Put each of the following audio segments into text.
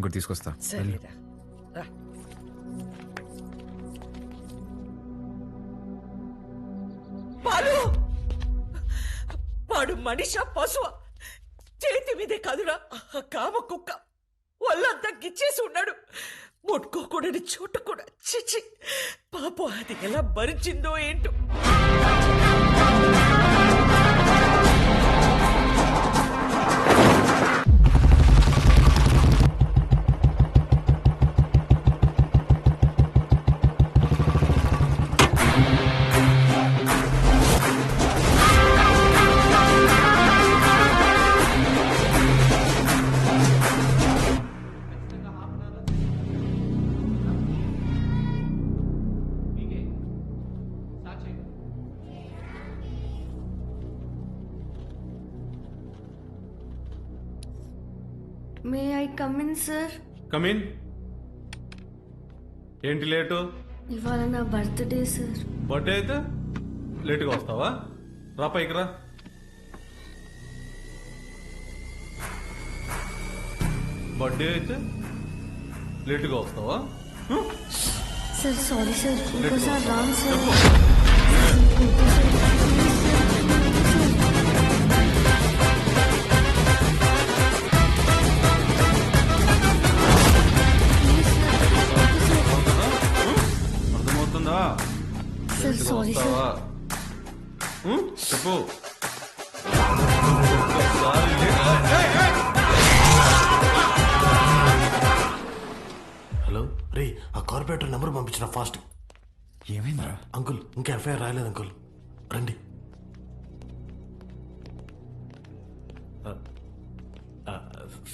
కూడా తీసుకొస్తా. సరేరా రా. పాలు వాడు మనిషా పశువా? చేతి మీదే కాదురా కామ కుక్క. ఒళ్ళంతా గిచ్చేసి ఉన్నాడు. ముట్టుకోకూడని చోటు కూడా. చిచి పాపం అది ఎలా భరించిందో ఏంటో. May I come in sir? Come in. ఏంటి లేటు? ఇవాళ నా బర్త్డే సార్. బర్త్డే అయితే లేటుగా వస్తావా? రా పైకి రా. బర్త్డే అయితే లేటుగా వస్తావా? సార్ సారీ సార్, ఇంకోసారి రాంగ్ సార్. అర్థమవుతుందా? Sir sorry sir. వస్తావా? చెప్పు. హలో రే, ఆ కార్పొరేటర్ నెంబర్ పంపించిన ఫాస్ట్. ఏమైందిరా? అంకుల్ ఇంకా ఎఫ్ఐఆర్ రాయలేదు అంకుల్, రండి.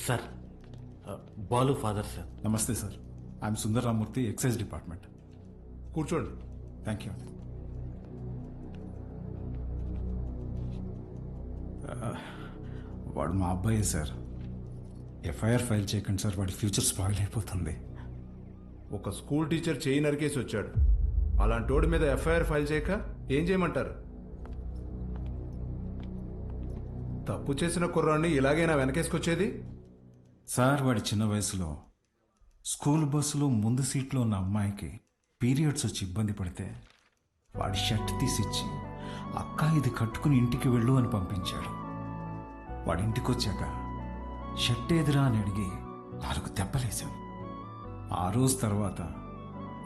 Sir, Balu father sir. నమస్తే sir, I'm Sundar Ramurthy, excise department. కూర్చోండి. Thank you. వాడు మా అబ్బాయే సార్. ఎఫ్ఐఆర్ ఫైల్ చేయకండి సార్, వాడి ఫ్యూచర్ స్పాయిల్ అయిపోతుంది. ఒక స్కూల్ టీచర్ చేయి నరికేసి వచ్చాడు. అలాంటోడి మీద ఎఫ్ఐఆర్ ఫైల్ చేయక ఏం చేయమంటారు? తప్పు చేసిన కుర్రాన్ని ఇలాగైనా వెనకేసుకొచ్చేది? సార్, వాడి చిన్న వయసులో స్కూల్ బస్సులో ముందు సీట్లో ఉన్న అమ్మాయికి పీరియడ్స్ వచ్చి ఇబ్బంది పడితే వాడి షర్ట్ తీసిచ్చి, అక్క ఇది కట్టుకుని ఇంటికి వెళ్ళు అని పంపించాడు. వాడి ఇంటికి వచ్చాక షర్ట్ ఏదిరా అని అడిగి 4 దెబ్బలేశాం. ఆ రోజు తర్వాత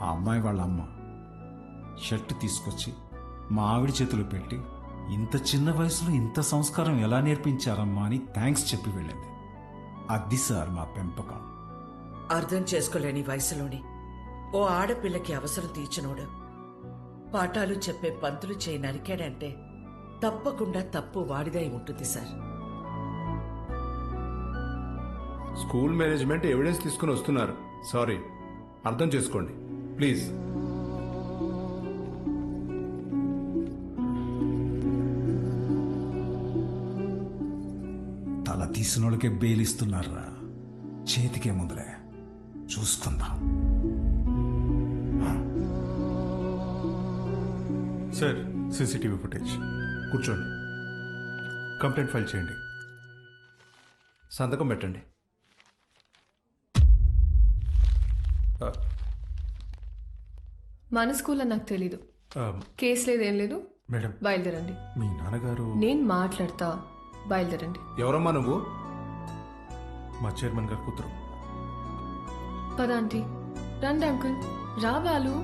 ఆ అమ్మాయి వాళ్ళ అమ్మ షర్ట్ తీసుకొచ్చి మా ఆవిడ చేతిలో పెట్టి, ఇంత చిన్న వయసులో ఇంత సంస్కారం ఎలా నేర్పించారమ్మా అని థ్యాంక్స్ చెప్పి వెళ్ళింది. అది సార్ మా పెంపకం. అర్థం చేసుకోలేని వయసులోని ఓ ఆడపిల్లకి అవసరం తీర్చినోడు పాఠాలు చెప్పే పంతులు చేయి నరికాడంటే తప్పకుండా తప్పు వాడిదై ఉంటుంది సార్. స్కూల్ మేనేజ్మెంట్ ఎవిడెన్స్ తీసుకుని వస్తున్నారు. సారీ, అర్థం చేసుకోండి ప్లీజ్. తల తీసినోళ్ళకే బెయిలిస్తున్నారా? చేతికే ముందులే, చూసుకుందాం. Sir, CCTV footage. కూర్చోండి. కంప్లైంట్ ఫైల్ చేయండి. సంతకం పెట్టండి. మన స్కూల్ అని నాకు తెలీదు. కేసు లేదేం లేదు. మేడం, బయలుదేరండి. మీ నాన్నగారు నేను మాట్లాడతా, బయలుదేరండి. ఎవరమ్మా నువ్వు? మా చైర్మన్ గారు కూతురు. పద ఆంటీ. రండి అంకుల్. రా బాలు,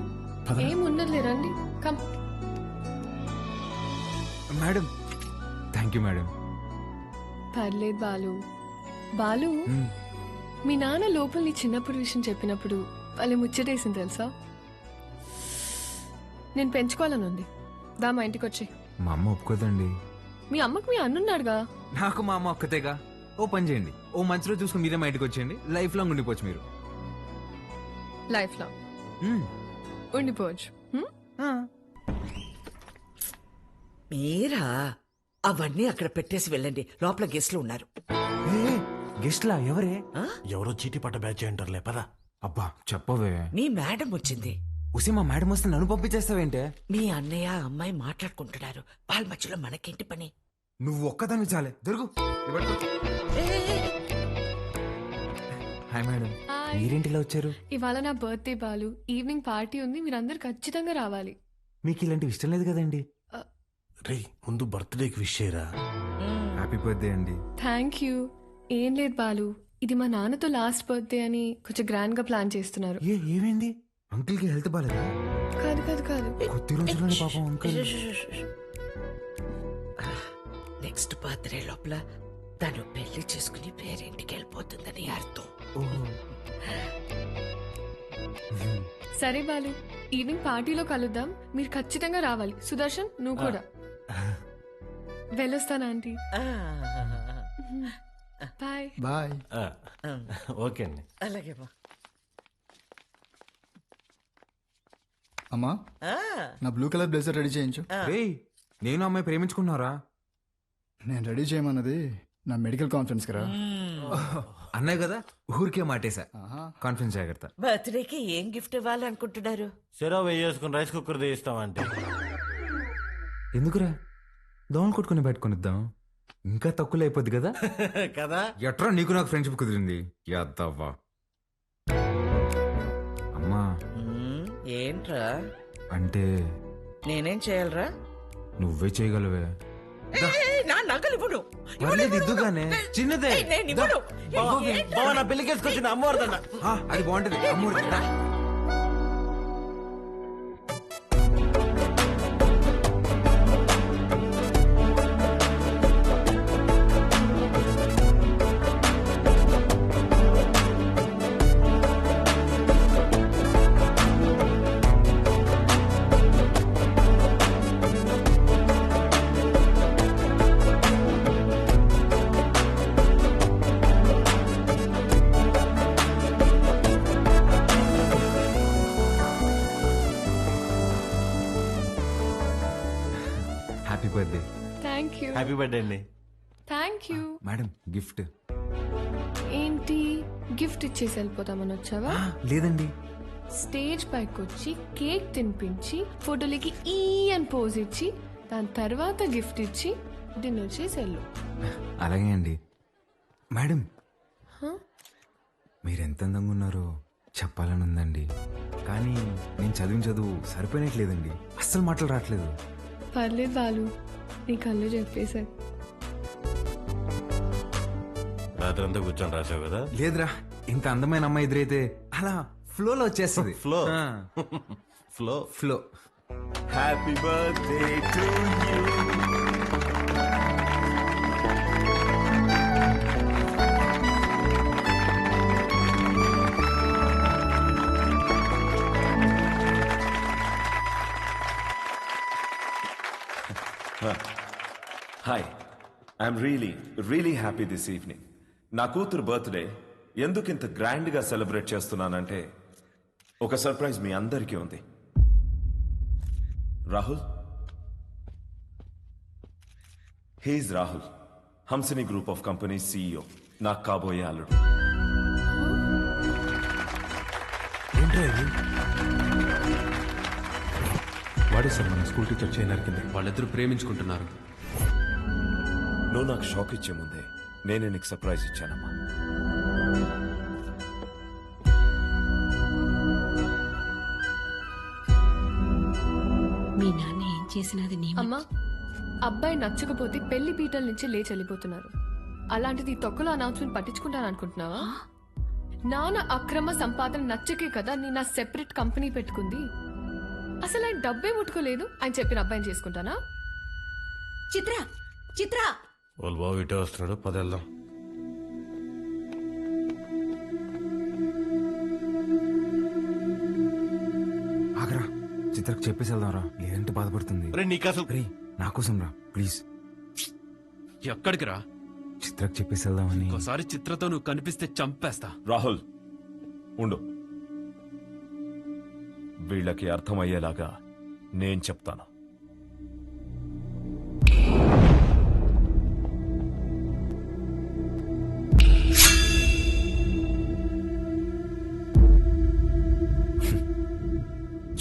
ఏమున్నదిలే, రండి. Come. Madam, thank you madam. పర్లేదు బాలు. బాలు, మీ నాన్న లోపల నీ చిన్నప్పుడు విషయం చెప్పినప్పుడు వాళ్ళు ముచ్చటేసింది తెలుసా? నేను పెంచుకోవాలని ఉంది. దా మా ఇంటికి వచ్చి. మా అమ్మ ఒప్పుకోదండి. మీ అమ్మకు మీ అన్నున్నాడుగా. నాకు మా అమ్మ ఒక్కతేగా. ఓ పని చేయండి, ఓ మంచి రోజు చూసుకుని మీరే మా ఇంటికి వచ్చేయండి. లైఫ్ లాంగ్ ఉండిపోవచ్చు మీరు. లైఫ్ లో ఉండిపోవచ్చు. మీరా అవన్నీ అక్కడ పెట్టేసి వెళ్ళండి, లోపల గెస్ట్లు ఉన్నారు. గెస్ట్లా? ఎవరే? ఎవరో చీటీ పట్ట బ్యాచ్ అంటారులే, పదా. అబ్బా చెప్పవే. మీ మేడం వచ్చింది. ఉసి మా మేడం వస్తే నన్ను పంపించేస్తావేంటే? మీ అన్నయ్య అమ్మాయి మాట్లాడుకుంటున్నారు, వాళ్ళ మధ్యలో మనకేంటి పని? నువ్వు ఒక్కదాన్ని చాలే. దొరుకు. Hi madam. మీరేంటి ఇలా వచ్చారు? ఇవాళ నా బర్త్డే బాలు, ఈవినింగ్ పార్టీ ఉంది, మీరందరూ ఖచ్చితంగా రావాలి. మీకు ఇలాంటివి ఇష్టం లేదు కదండి. రే ముందు బర్త్డేకి విష్ చేయరా. హ్యాపీ బర్త్డే అండి. Thank you. ఏం లేదు బాలు, ఇది మా నాన్నతో లాస్ట్ బర్త్డే అని కొంచెం గ్రాండ్ గా ప్లాన్ చేస్తున్నారు. ఏమైంది? అంకుల్ కి హెల్త్ బాగాలేదా? కాదు కాదు కాదు, కొద్ది రోజుల్లోనే పాపం అంకుల్. నెక్స్ట్ బర్త్డే లోపల తను పెళ్లి చేసుకుని పేరింటికి వెళ్ళిపోతుందని అర్థం. సరే బాలు, ఈవినింగ్ పార్టీలో కలుద్దాం, మీరు ఖచ్చితంగా రావాలి. సుదర్శన్ నువ్వు కూడా. వెళ్ళొస్తాను ఆంటీ. బాయ్. బాయ్. ఓకే అండి. అలాగే బా. అమ్మా, నా బ్లూ కలర్ బ్లేజర్ రెడీ చేయించు. రేయ్, నేను అమ్మాయి ప్రేమించుకున్నారా? నేను రెడీ చేయమన్నది నా మెడికల్ కాన్ఫరెన్స్ కదా. అన్నాయి కదా, ఊరికే మాటేశా. ఆహా. కాన్ఫిడెన్స్ జాగ్రత్త. బర్త్డేకి ఏం గిఫ్ట్ ఇవ్వాలనుకుంటున్నారు? సెరో వేసుకుని రైస్ కుక్కర్ తీస్తామంటే. ఎందుకురా, దోమలు కొట్టుకుని పెట్టుకునిద్దాం, ఇంకా తక్కువ అయిపోద్ది కదా. కదా. ఎట్రా నీకు నాకు ఫ్రెండ్షిప్ కుదిరింది. యాదవ్వా. అమ్మా, ఏంట్రా? అంటే నేనేం చేయాలరా? నువ్వే చేయగలవే. నా నగలు ఇవ్వను. పర్లేదు, ఇద్దుగానే, చిన్నదే. నేను ఇవ్వను. బావ నా పెళ్లికేసుకొచ్చిన అమ్మవారిదన్న. అది బాగుంటది. అమ్మూరి రా. Happy birthday. Thank you. Happy birthday అండి. Thank you. Madam, gift. ఏంటి, గిఫ్ట్ ఇచ్చేసి వెళ్ళిపోతామని వచ్చావా? లేదండి. స్టేజ్ పైకి వచ్చి కేక్ తినిపించి ఫోటోలకి ఈ అని పోజ్ ఇచ్చి దాని తర్వాత గిఫ్ట్ ఇచ్చి డిన్నర్ చేసి వెళ్ళు. అలాగే అండి. మేడం, హ? మీరెంత అందంగా ఉన్నారో చెప్పాలని ఉందండి, కానీ నేను చదివిన చదువు సరిపోయినట్లేదండి. అస్సలు మాటలు రావట్లేదు. పర్లేదు బాలు, నీ కళ్ళు చెప్పేశారు. రాత్రంతా కూర్చొని రాసావు కదా. లేదురా, ఇంత అందమైన అమ్మాయి ఎదురైతే అలా ఫ్లోలో వచ్చేస్తుంది. ఫ్లో. ఆ, flow. Flow. Happy birthday to you. Hi, I'm really happy this evening. నా కూతురు బర్త్డే ఎందుకింత గ్రాండ్గా సెలబ్రేట్ చేస్తున్నానంటే ఒక సర్ప్రైజ్ మీ అందరికీ ఉంది. Rahul, he's Rahul, Hamsini group of company CEO, నాకు కాబోయే అల్లుడు. ఏంట్రా ఇది? వాడే సార్ మన స్కూల్ టీచర్ చేయనరికింది. వాళ్ళిద్దరూ ప్రేమించుకుంటున్నారు. నువ్వు నాకు షాక్ ఇచ్చే ముందే నేనే నీకు సర్ప్రైజ్ ఇచ్చానమ్మా. మీ నాన్న ఏం చేసినది నీ అమ్మా, అబ్బాయి నచ్చకపోతే పెళ్లి పీటల నుంచి లేచి వెళ్ళిపోతున్నారు. అలాంటిది ఈ తొక్కలో అనౌన్స్మెంట్ పట్టించుకుంటాను అనుకుంటున్నావా? నాన్న అక్రమ సంపాదన నచ్చకే కదా నేను నా సెపరేట్ కంపెనీ పెట్టుకుంది. అసలు ఆయన డబ్బే ముట్టుకోలేదు, ఆయన చెప్పిన అబ్బాయిని చేసుకుంటానా? చిత్ర చిత్ర వాళ్ళు బాబు ఇటే వస్తున్నాడు, పదేళ్దాం. ఆగరా, చిత్రకు చెప్పేసి వెళ్దాం రా, లేదంటే బాధపడుతుంది. రే నీకు అసలు రే, నా కోసం రా ప్లీజ్. ఎక్కడికి రా? చిత్రకు చెప్పేసి వెళ్దామని. ఒకసారి చిత్రతో నువ్వు కనిపిస్తే చంపేస్తా. రాహుల్ ఉండు, వీళ్ళకి అర్థమయ్యేలాగా నేను చెప్తాను.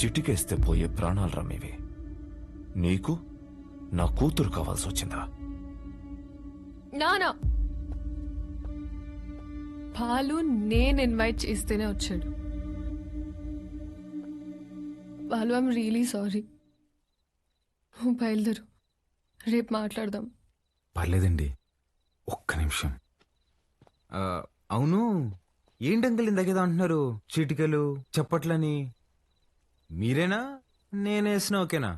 చిటికేస్తే పోయే ప్రాణాలు రమ్మేవి. నీకు నా కూతురు కావాల్సి వచ్చిందా? నానా, బాలు నేను ఇన్వైట్ చేస్తేనే వచ్చాడు. Balu I'm really sorry. నువ్వు బయలుదేరు, రేపు మాట్లాడదాం. పర్లేదండి, ఒక్క నిమిషం. అవును, ఏంటి అంకుల్ ఇందాకేదో అంటున్నారు, చీటికలు చప్పట్లని. మీరేనా నేనేసిన ఓకేనా?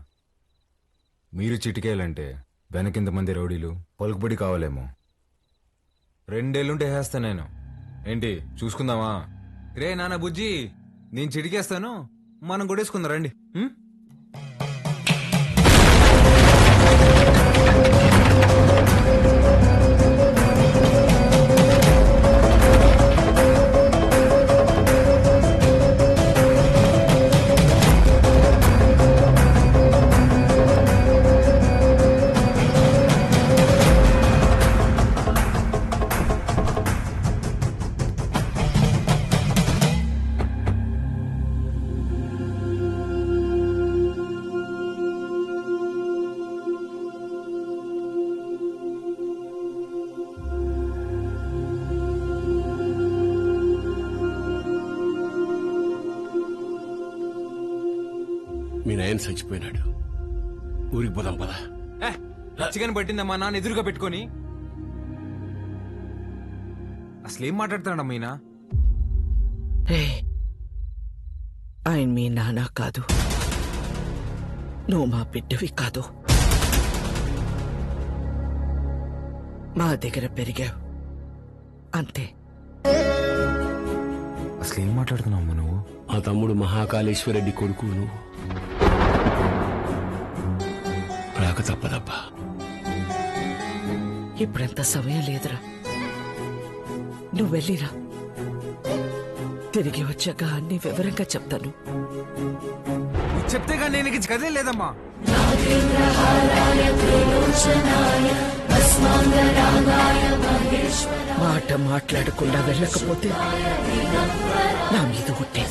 మీరు చిటికేయాలంటే వెనకింత మంది రౌడీలు పలుకుబడి కావాలేమో. 2 ఏళ్ళుంటే వేస్తా నేను. ఏంటి చూసుకుందామా? రే నాన్న బుజ్జి, నేను చిటికేస్తాను, మనం కొడేసుకుందాం రండి. మీ నాయన చచ్చిపోయినాడు, ఊరికి పోదాం పదా. చికెన్ పట్టిందమ్మా నాన్న ఎదురుగా పెట్టుకొని. అసలేం మాట్లాడుతున్నాడమ్మా ఈయన? ఆయన మీ నాన్న కాదు, నువ్వు మా బిడ్డవి కాదు. మా దగ్గర పెరిగావు అంతే. అసలేం మాట్లాడుతున్నావు నువ్వు? ఆ తమ్ముడు మహాకాళేశ్వరరెడ్డి కొడుకు నువ్వు. రాక తప్పదబ్బా. ఇప్పుడంత సమయం లేదురా, నువ్వు వెళ్ళిరా. తిరిగి వచ్చాక అన్ని వివరంగా చెప్తాను. చెప్తే కానీ నేను ఇక కదే లేదమ్మా. మాట మాట్లాడకుండా వెళ్ళకపోతే నా మీద ఉంటే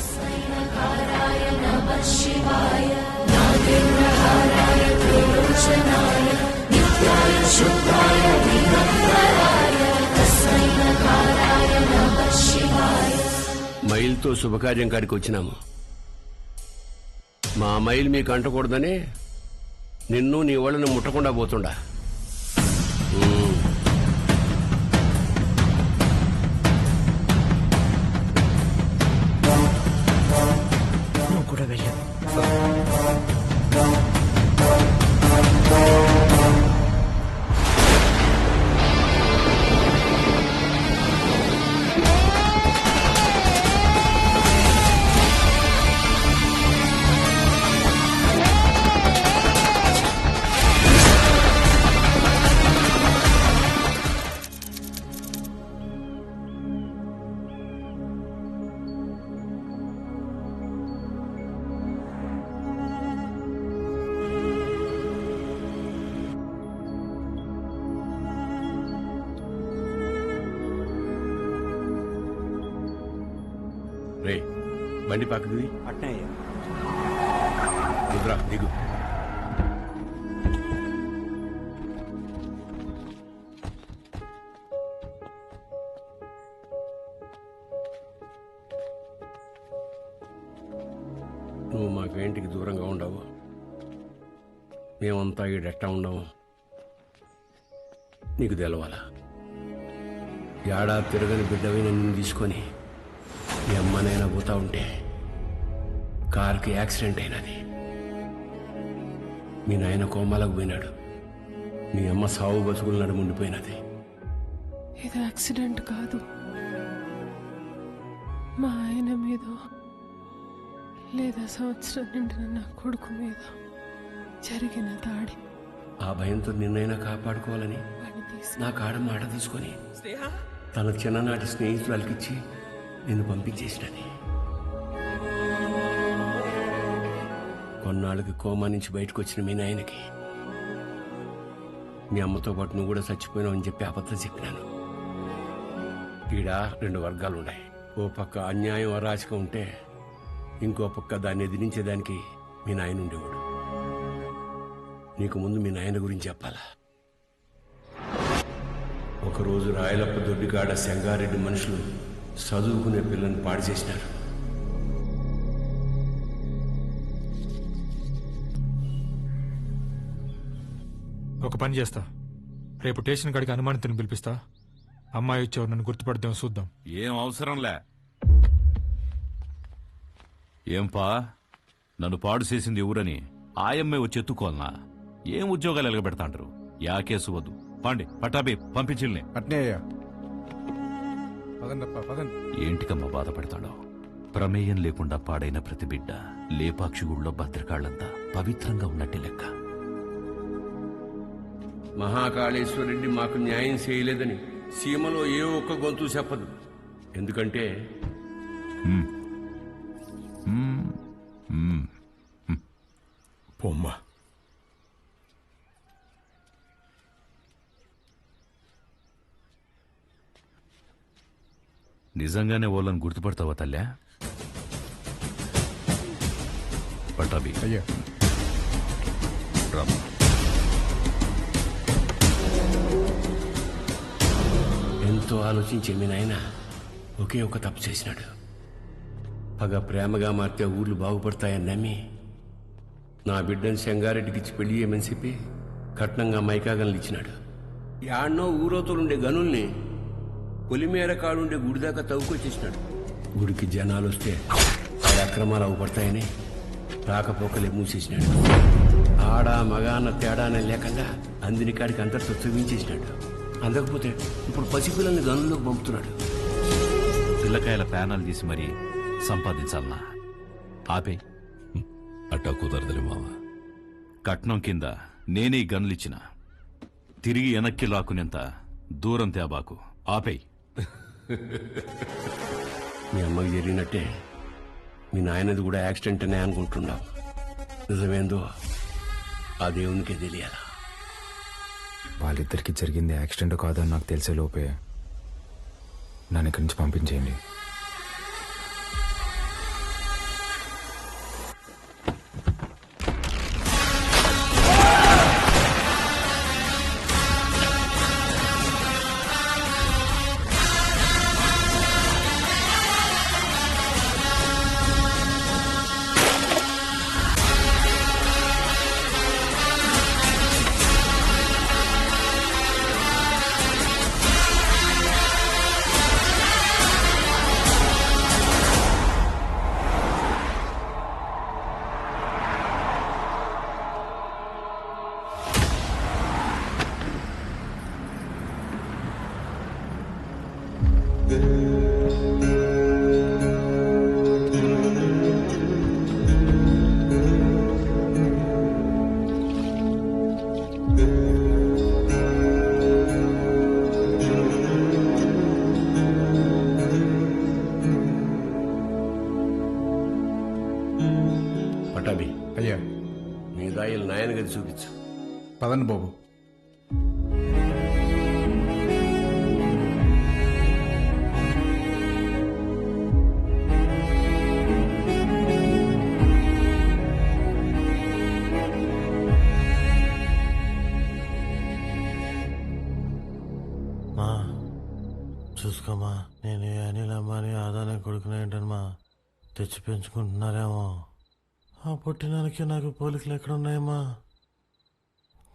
మైల్తో శుభకార్యం కాడికి వచ్చినాము. మా మైల్ మీకు అంటకూడదని నిన్ను నీ వాళ్ళని ముట్టకుండా పోతుండా. నువ్వు కూడా వెళ్ళావు. రే బండి పక్కది రుద్రా దిగు. నువ్వు మాకు ఇంటికి దూరంగా ఉండవు, మేమంతా ఈడెట్టా ఉండవు. నీకు తెలవాలా, ఏడా తిరగని బిడ్డవైన నిన్ను తీసుకొని మీ అమ్మనైనా పోతా ఉంటే కార్కి యాక్సిడెంట్ అయినది. మీ నాయన కోమాలకు పోయినాడు, మీ అమ్మ సావు బతుకులు నడుముండిపోయినది. ఇది యాక్సిడెంట్ కాదు, మా ఆయన మీద లేదా సంవత్సరం నిండిన నా కొడుకు మీద జరిగిన దాడి. ఆ భయంతో నిన్నైనా కాపాడుకోవాలని నా కాడ మాట తీసుకొని తన చిన్ననాటి స్నేహితురాలకిచ్చి నిన్ను పంపించేసినది. కొన్నాళ్ళకి కోమా నుంచి బయటకు వచ్చిన మీ నాయనకి మీ అమ్మతో పాటు నువ్వు కూడా చచ్చిపోయినావు అని చెప్పి అబద్ధం చెప్పినాను. ఈడ 2 వర్గాలు ఉన్నాయి. ఓ పక్క అన్యాయం అరాచకం ఉంటే ఇంకో పక్క దాన్ని ఎదిరించేదానికి మీ నాయన ఉండేవాడు. నీకు ముందు మీ నాయన గురించి చెప్పాలా. ఒకరోజు రాయలప్ప దొడ్డికాడ సంగారెడ్డి మనుషులు చదువుకునే పిల్లల్ని పాడు చేసినారు. ఒక పని చేస్తా, రేపు స్టేషన్ కాడికి అనుమానితుని పిలిపిస్తా. అమ్మాయి వచ్చేవారు నన్ను గుర్తుపడతాం, చూద్దాం. ఏం అవసరంలే. ఏంపా నన్ను పాడు చేసింది ఎవరని ఆయమ్మే వచ్చి ఎత్తుకోవాలనా? ఏం ఉద్యోగాలు ఎలగబెడతాంటారు? యా కేసు వద్దు. పండి పట్టాబి పంపించిల్ని. అట్నే అయ్యా. పదండప్పా, పదండి. ఏంటికమ్మా బాధపడతాడో? ప్రమేయం లేకుండా పాడైన ప్రతి బిడ్డ లేపాక్షి గుళ్ళో భద్రకాళ్లంతా పవిత్రంగా ఉన్నట్టే లెక్క. మహాకాళేశ్వరరెడ్డి మాకు న్యాయం చేయలేదని సీమలో ఏ ఒక్క గొంతు చెప్పదు. ఎందుకంటే పొమ్మ నిజంగానే వాళ్ళని గుర్తుపడతావా తల్లా? పట్టాబి అయ్యా. రామ్మా. ఎంతో ఆలోచించే మీ నాయన ఒకే ఒక తప్పు చేసినాడు. పగ ప్రేమగా మార్తే ఊర్లు బాగుపడతాయని నమ్మి నా బిడ్డను శంగారెడ్డికి ఇచ్చి పెళ్లి చేయమని చెప్పి కట్నంగా మైకాగన్లు ఇచ్చినాడు. యాడ్నో ఊరోతోలుండే గనుల్ని పొలిమేర కాడుండే గుడి దాకా తవ్వుకొచ్చేసినాడు. గుడికి జనాలు వస్తే ఆ అక్రమాలు అవుపడతాయని రాకపోకలే మూసేసినాడు. ఆడ మగాన్న తేడానే లేకుండా అందిని కాడికి అందరితో చూపించేసినాడు. అందకపోతే ఇప్పుడు పసిపిల్లల్ని గనుల్లోకి పంపుతున్నాడు. పిల్లకాయల ప్యానాలు తీసి మరీ సంపాదించాలనా? ఆపే. అట్టా కుదరదులే మామ. కట్నం కింద నేనే గన్లిచ్చిన తిరిగి వెనక్కి లాక్కునేంత దూరం తేబాకు. ఆపేయ్. మీ అమ్మకి జరిగినట్టే మీ నాయనది కూడా యాక్సిడెంట్ అనే అనుకుంటున్నావు. నిజమేందో ఆ దేవునికే తెలియాలా. వాళ్ళిద్దరికి జరిగింది యాక్సిడెంట్ కాదని నాకు తెలిసే లోపే నన్ను ఇక్కడి నుంచి పంపించేయండి. పటాబి అయ్యా. మీ దాయిలు నాయన గది చూపించు. పదండి బాబు. మా చూసుకోమా, నేను అనిల్ అమ్మాని ఆదానే కొడుకునేంటమ్మా తెచ్చి పెంచుకుంటున్నారేమో. ఆ పుట్టినానికి నాకు పోలికలు ఎక్కడున్నాయమ్మా?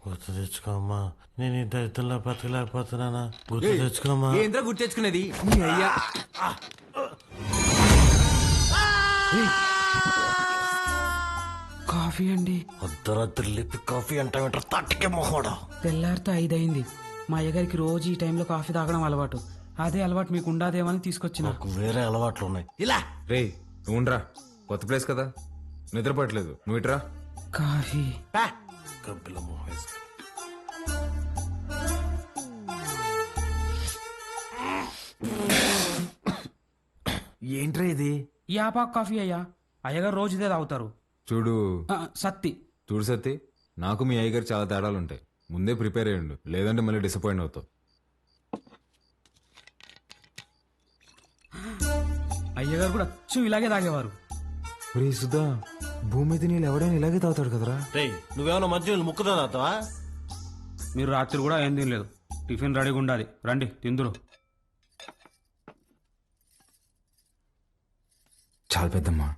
గుర్తు తెచ్చుకోమ్మా. నేను ఈ దరిద్రంలో బతకలేకపోతున్నానా? గుర్తు తెచ్చుకోమ్మా. ఏంద్రా గుర్తు తెచ్చుకునేది? అయ్యా కాఫీ అండి. అర్ధరాత్రి లేపి కాఫీ అంటావేంటారు? తట్టుకే మొహోడా. తెల్లారితో 5 అయింది. మా అయ్యగారికి రోజు ఈ టైంలో కాఫీ తాగడం అలవాటు. అదే అలవాటు మీకు ఉండాదేమని తీసుకొచ్చిన. నాకు వేరే అలవాట్లు ఉన్నాయి. ఇలా రే నువ్వురా, కొత్త ప్లేస్ కదా, నిద్రపడలేదు. నువ్వు ఇట్రా. కాఫీ కబ్బిల మొహేస్. ఏంట్రా ఇది? యాపాక్ కాఫీ అయ్యా. అయ్యగారు రోజు ఇదే తాగుతారు. చూడు సత్తి. చూడు సత్తి, నాకు మీ అయ్యగారు చాలా తేడాలు ఉంటాయి. ముందే ప్రిపేర్ అయ్యండు, లేదంటే మళ్ళీ డిసప్పాయింట్ అవుతావు. అయ్యగారు కూడా అచ్చు ఇలాగే తాగేవారు. రే సుధా, భూమి మీద నీళ్ళు ఎవడైనా ఇలాగే తాగుతాడు కదరా? నువ్వేమన్నా మధ్య ముక్కుదా తాగుతావా? మీరు రాత్రి కూడా ఏం తినలేదు. టిఫిన్ రెడీగా ఉండాలి, రండి తిందురు. చాలా పెద్దమ్మా.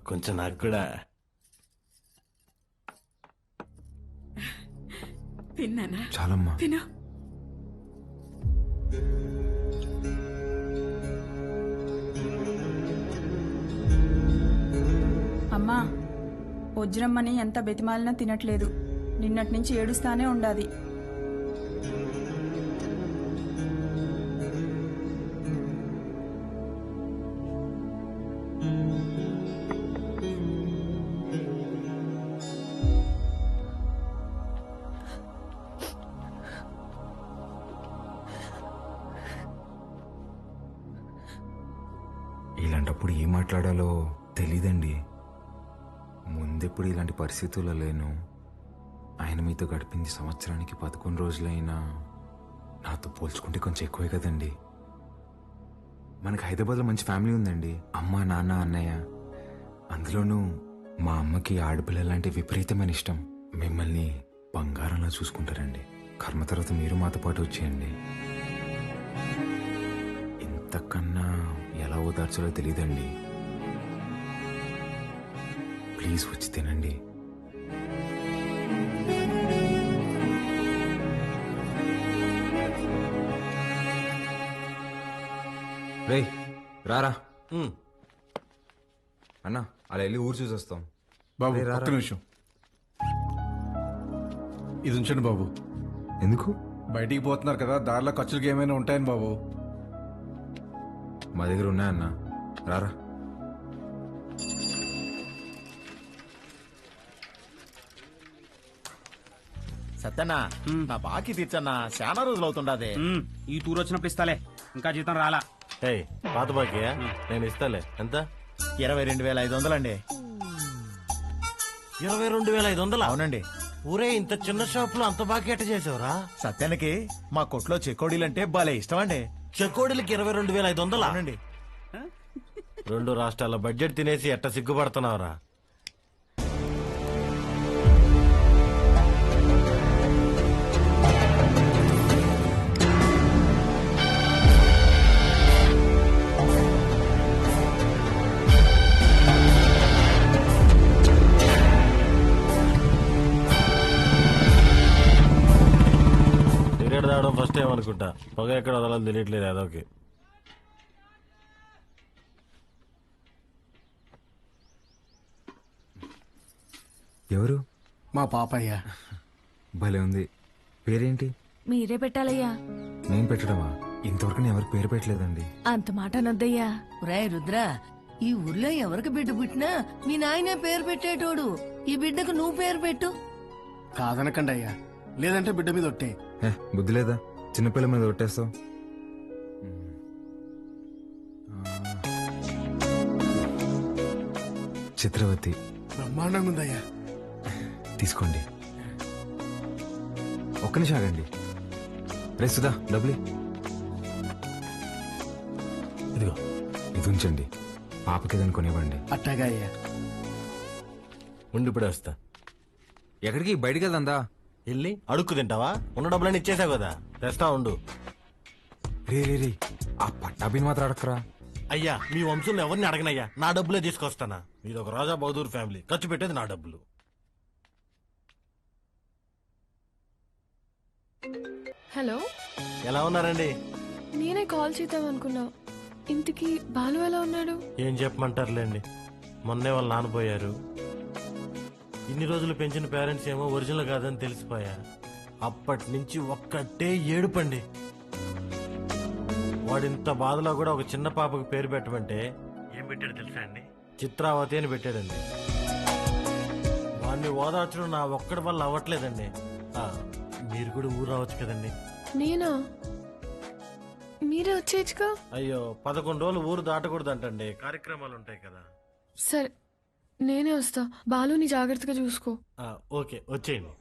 కొంచెం నాకు కూడా. తిన్నానా? చాలమ్మా. తిను. అమ్మా, వజ్రమ్మని ఎంత బెతిమాలినా తినట్లేదు. నిన్నటి నుంచి ఏడుస్తానే ఉండాది. ఇలాంటప్పుడు ఏం మాట్లాడాలో తెలీదండి. ముందెప్పుడు ఇలాంటి పరిస్థితుల్లో లేను. ఆయన మీతో గడిపింది సంవత్సరానికి 11 రోజులైనా నాతో పోల్చుకుంటే కొంచెం ఎక్కువే కదండి. మనకి హైదరాబాద్లో మంచి ఫ్యామిలీ ఉందండి. అమ్మ, నాన్న, అన్నయ్య. అందులోనూ మా అమ్మకి ఆడపిల్లలంటే విపరీతమైన ఇష్టం. మిమ్మల్ని బంగారంలా చూసుకుంటారండి. కర్మ తర్వాత మీరు మాతో పాటు వచ్చేయండి. ఇంతకన్నా ఎలా ఓదార్చాలో తెలియదండి. ప్లీజ్ వచ్చి తినండి. రేయ్ రారా అన్నా, అలా వెళ్ళి ఊరు చూసి వస్తాం. బాబు రేయ్, రారా. ఒక్క నిమిషం ఇది ఉంచండి బాబు. ఎందుకు? బయటికి పోతున్నారు కదా, దారిలో ఖర్చులకి ఏమైనా ఉంటాయని బాబు. మా దగ్గర ఉన్నాయన్నా, రారా. సత్యన్నా, నా బాకీ తీర్చన్నా, చాలా రోజులు అవుతుండదే. ఈ టూర్ వచ్చినప్పుడు ఇస్తాలే, ఇంకా జీతం రాలా. పాత బాకీ నేను ఇస్తాలే. ఎంత? 22,500 అండి. 22,500? అవునండి. ఊరే, ఇంత చిన్న షాప్ లో అంత బాకీ ఎట్ట చేసావురా? సత్యానికి మా కొట్లో చెకోడీలంటే భలే ఇష్టం అండి. చెకోడీలకి 22,500? అవునండి. 2 రాష్ట్రాల బడ్జెట్ తినేసి ఎట్ట సిగ్గుపడుతున్నావురా? ఫస్ట్ టైం అనుకుంటా. పొగ ఎక్కడ వదలని తెలియట్లేదు అదొకే. ఎవరు? మా పాపయ్య. భలే ఉంది. పేరేంటి? మీరే పెట్టాలయ్యా. నేను పెట్టడమా? ఇంతవరకు నేను ఎవరికి పేరు పెట్టలేదండి. అంత మాట అనొద్దయ్యా. రాయ్ రుద్ర, ఈ ఊర్లో ఎవరికి బిడ్డ పుట్టినా మీ నాయనే పేరు పెట్టేటోడు. ఈ బిడ్డకు నువ్వు పేరు పెట్టు. కాదనకండి అయ్యా, లేదంటే బిడ్డ మీద ఒట్టే. బుద్ధి లేదా? చిన్నపిల్ల మీద కొట్టేస్తావు. చిత్రవతి. బ్రహ్మాండంగా ఉందయ్యా. తీసుకోండి. ఒక్క నిమిషం ఆగండి. రే సుధా, డబ్బులు ఇదిగో. ఇది ఉంచండి. పాపకి ఏదైనా కొనివ్వండి. అట్టాగా అయ్యా. ఉండి ఇప్పుడే వస్తా. ఎక్కడికి? బయటికి వెళ్దా? వెళ్ళి అడుక్కు తింటావా? ఉన్న డబ్బులన్నీ ఇచ్చేసావు కదా, తెస్తా ఉండు. రే రే రే, ఆ పట్టాభిని మాత్రం అడగరా. అయ్యా, మీ వంశంలో ఎవరిని అడగనయ్యా, నా డబ్బులే తీసుకొస్తానా. మీది ఒక రాజా బహదూర్ ఫ్యామిలీ, ఖర్చు పెట్టేది నా డబ్బులు. హలో, ఎలా ఉన్నారండి? నేనే కాల్ చేద్దాం అనుకున్నా. ఇంటికి బాలు ఎలా ఉన్నాడు? ఏం చెప్పమంటారులేండి, మొన్నే వాళ్ళు నాన్నపోయారు. ఇన్ని రోజులు పెంచిన పేరెంట్స్ ఏమో ఒరిజినల్ కాదని తెలిసిపోయా. అప్పటి నుంచి ఒక్కటే ఏడుపండి. వాడింత బాధలో కూడా ఒక చిన్న పాపకు పేరు పెట్టమంటే ఏం పెట్టాడు తెలుసా అండి? చిత్రావతి అని పెట్టాడండి. వాడిని ఓదార్చడం నా ఒక్కడి వల్ల అవ్వట్లేదండి. మీరు కూడా ఊరు రావచ్చు కదండి. నేనా? మీరే వచ్చేయచ్చుగా. అయ్యో, 11 రోజులు ఊరు దాటకూడదంటండి, కార్యక్రమాలు ఉంటాయి కదా. సరే, నేనే వస్తా. బాలుని జాగ్రత్తగా చూసుకో. ఓకే, వచ్చేయండి.